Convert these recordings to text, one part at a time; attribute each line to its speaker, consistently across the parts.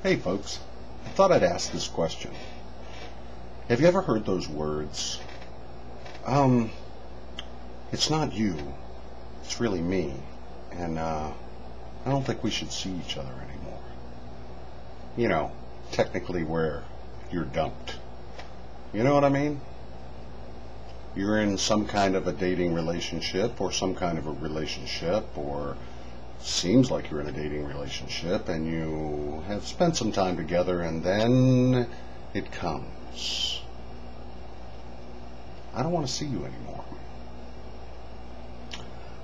Speaker 1: Hey folks, I thought I'd ask this question. Have you ever heard those words? It's not you, it's really me, and I don't think we should see each other anymore. You know, technically where you're dumped. You know what I mean? You're in some kind of a dating relationship or some kind of a relationship, or seems like you're in a dating relationship, and you have spent some time together, and then it comes. I don't want to see you anymore.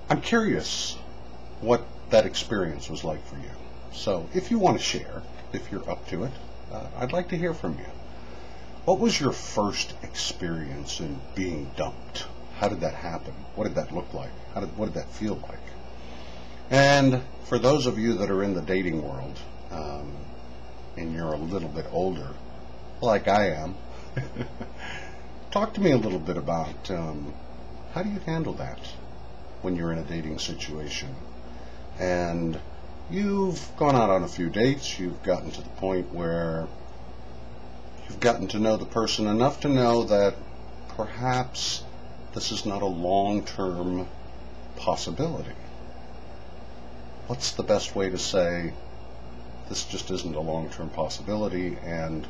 Speaker 1: I'm curious what that experience was like for you. So if you want to share, if you're up to it, I'd like to hear from you. What was your first experience in being dumped? How did that happen? What did that look like? What did that feel like? And for those of you that are in the dating world, and you're a little bit older, like I am, talk to me a little bit about how do you handle that when you're in a dating situation? And you've gone out on a few dates, you've gotten to the point where you've gotten to know the person enough to know that perhaps this is not a long-term possibility. What's the best way to say this just isn't a long-term possibility, and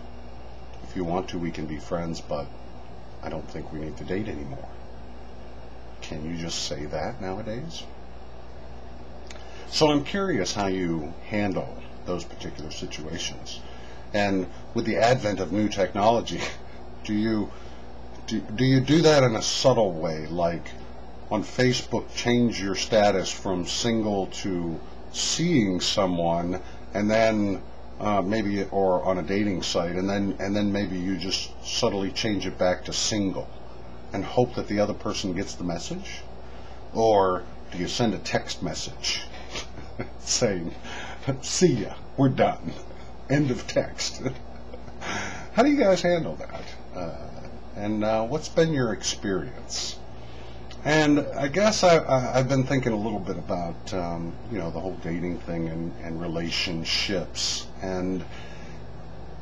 Speaker 1: if you want to, we can be friends, but I don't think we need to date anymore? Can you just say that nowadays? So I'm curious how you handle those particular situations. And with the advent of new technology, do you do that in a subtle way, like on Facebook change your status from single to seeing someone, and then maybe, or on a dating site, and then maybe you just subtly change it back to single and hope that the other person gets the message? Or do you send a text message saying, see ya, we're done, end of text? How do you guys handle that? And what's been your experience? And I guess I've been thinking a little bit about the whole dating thing and relationships, and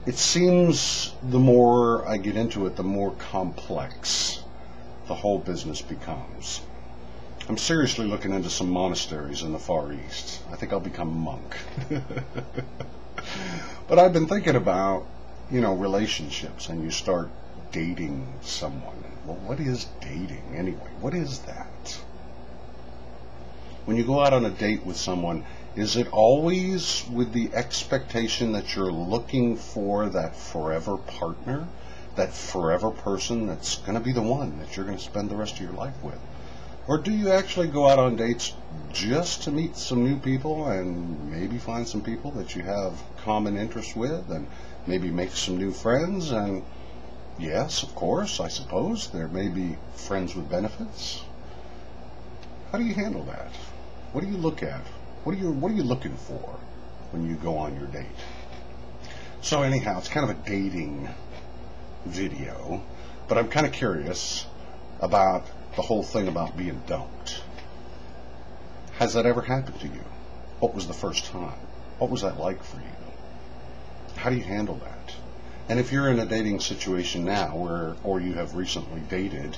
Speaker 1: it seems the more I get into it, the more complex the whole business becomes. I'm seriously looking into some monasteries in the Far East. I think I'll become a monk. But I've been thinking about, relationships, and you start dating someone. Well, what is dating anyway? What is that? When you go out on a date with someone, is it always with the expectation that you're looking for that forever partner, that forever person that's going to be the one that you're going to spend the rest of your life with? Or do you actually go out on dates just to meet some new people and maybe find some people that you have common interests with, and maybe make some new friends? And yes, of course, I suppose there may be friends with benefits. How do you handle that? What do you look at? What are you looking for when you go on your date? So anyhow, it's kind of a dating video, but I'm kind of curious about the whole thing about being dumped. Has that ever happened to you? What was the first time? What was that like for you? How do you handle that? And if you're in a dating situation now, or you have recently dated,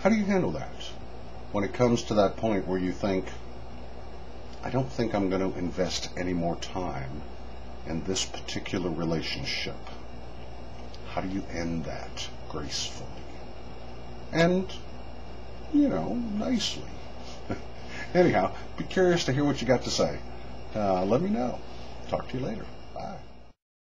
Speaker 1: how do you handle that? When it comes to that point where you think, I don't think I'm going to invest any more time in this particular relationship. How do you end that gracefully? And, nicely. Anyhow, be curious to hear what you got to say. Let me know. Talk to you later.